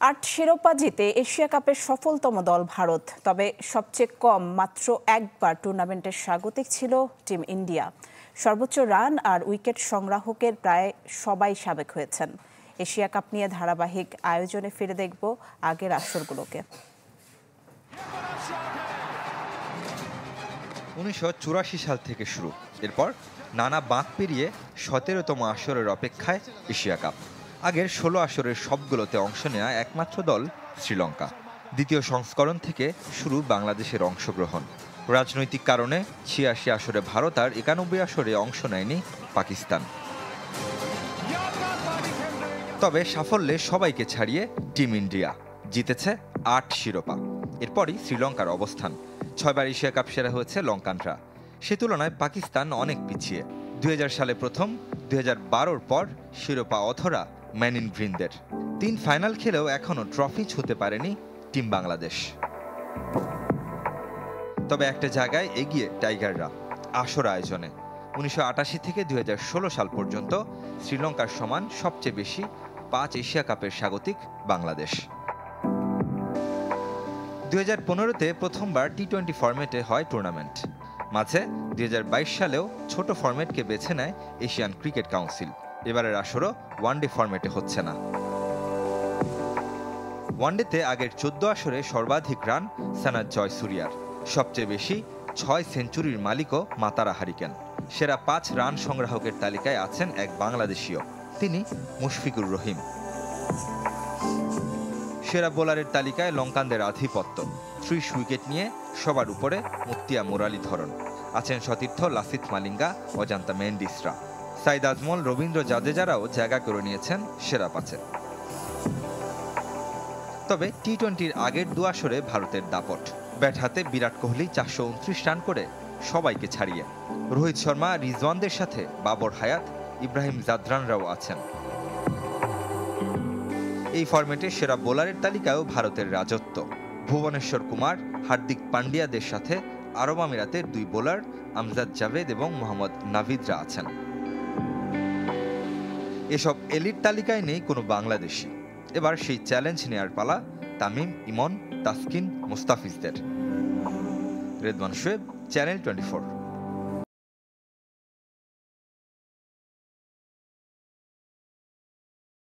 ৮ শিরোপা জিতে এশিয়া কাপের সফলতম দল ভারত। তবে সবচেয়ে কম মাত্র একবার টুর্নামেন্টের স্বাগতিক ছিল টিম ইন্ডিয়া। সর্বোচ্চ রান আর উইকেট সংগ্রাহকের প্রায় সবাই সাবেক হয়েছেন। এশিয়া কাপ নিয়ে ধারাবাহিক আয়োজনে ফিরে দেখব আগের আসরগুলোকে। ১৯৮৪ সাল থেকে শুরু, এরপর নানা বাঁক পেরিয়ে ১৭তম আসরের অপেক্ষায় এশিয়া কাপ। আগের ১৬ আসরের সবগুলোতে অংশ নেওয়া একমাত্র দল শ্রীলঙ্কা। দ্বিতীয় সংস্করণ থেকে শুরু বাংলাদেশের অংশগ্রহণ। রাজনৈতিক কারণে ৮৬ আসরে ভারত আর ৯১ আসরে অংশ নেয়নি পাকিস্তান। তবে সাফল্যে সবাইকে ছাড়িয়ে টিম ইন্ডিয়া জিতেছে ৮ শিরোপা। এরপরই শ্রীলঙ্কার অবস্থান। ৬বার এশিয়া কাপ সেরা হয়েছে লঙ্কানরা। সে তুলনায় পাকিস্তান অনেক পিছিয়ে। ২০০০ সালে প্রথম, ২০১২-র পর শিরোপা অধরা ম্যান ইন গ্রিনদের। ৩ ফাইনাল খেলেও এখনও ট্রফি ছুঁতে পারেনি টিম বাংলাদেশ। তবে একটা জায়গায় এগিয়ে টাইগাররা, আসর আয়োজনে। ১৯৮৮ থেকে ২০১৬ সাল পর্যন্ত শ্রীলঙ্কার সমান সবচেয়ে বেশি ৫ এশিয়া কাপের স্বাগতিক বাংলাদেশ। ২০১৫-তে প্রথমবার টি-২০ ফরম্যাটে হয় টুর্নামেন্ট। মাঝে ২০২২ সালেও ছোট ফরম্যাটকে বেছে নেয় এশিয়ান ক্রিকেট কাউন্সিল। এবারের আসরও ওয়ানডে ফরম্যাটে হচ্ছে না। ওয়ানডেতে আগের ১৪ আসরে সর্বাধিক রান সানাত জয়সুরিয়ার। সবচেয়ে বেশি ৬ সেঞ্চুরির মালিকও মাতারা হারিকেন। সেরা ৫ রান সংগ্রাহকের তালিকায় আছেন এক বাংলাদেশীয়, তিনি মুশফিকুর রহিম। সেরা বোলারের তালিকায় লঙ্কানদের আধিপত্য। ৩০ উইকেট নিয়ে সবার উপরে মুত্তিয়া মুরালীধরন। আছেন সতীর্থ লাসিথ মালিঙ্গা, অজান্তা মেন্ডিসরা। সাইদ আজমল, রবীন্দ্র জাদেজারাও জায়গা করে নিয়েছেন সেরা ৫-এ। তবে টি-২০-র আগের ২ আসরে ভারতের দাপট। ব্যাট হাতে বিরাট কোহলি ৪২৯ রান করে সবাইকে ছাড়িয়ে। রোহিত শর্মা, রিজওয়ানদের সাথে বাবর হায়াত, ইব্রাহিম জাদরানরাও আছেন। এই ফরম্যাটে সেরা বোলারের তালিকায়ও ভারতের রাজত্ব। ভুবনেশ্বর কুমার, হার্দিক পান্ডিয়াদের সাথে আরব আমিরাতের ২ বোলার আমজাদ জাভেদ এবং মোহাম্মদ নাভিদরা আছেন। এসব এলিট তালিকায় নেই কোনো বাংলাদেশি। এবার সেই চ্যালেঞ্জ নেয়ার পালা তামিম, ইমন, তাসকিন, মুস্তাফিজদের। রেদওয়ান শোয়েব, চ্যানেল 24।